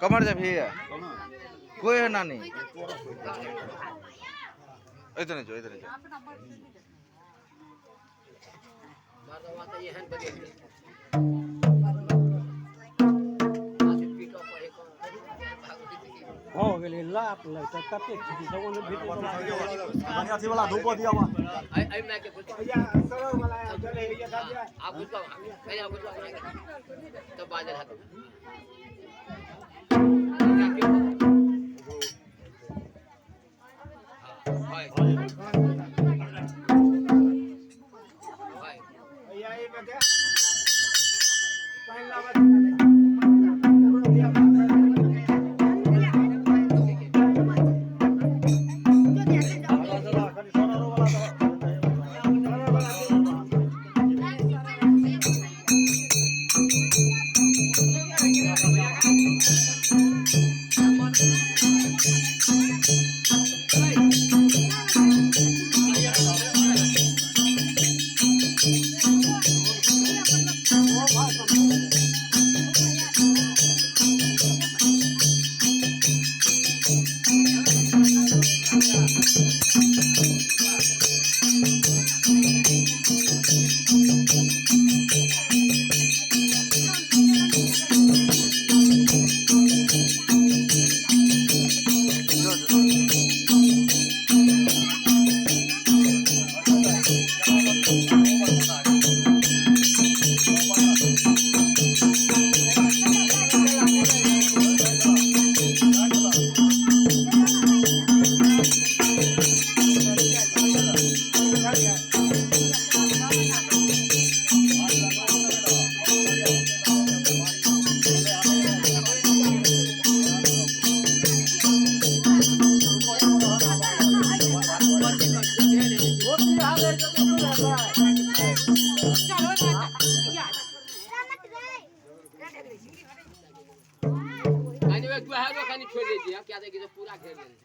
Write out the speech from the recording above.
कमर जा भैया कोई है ना नहीं इतने जो हो गेले लाप लय तर कते छी जवन भेट बढ़िया थी वाला धूप दिया बा आई मैं के भैया सरल वाला चले ये दादिया आप उसको भैया उसको तो बाजार हाथ हां भैया ये में क्या पहला बात छोड़ दीजिए क्या देखिए तो पूरा घेर लेंगे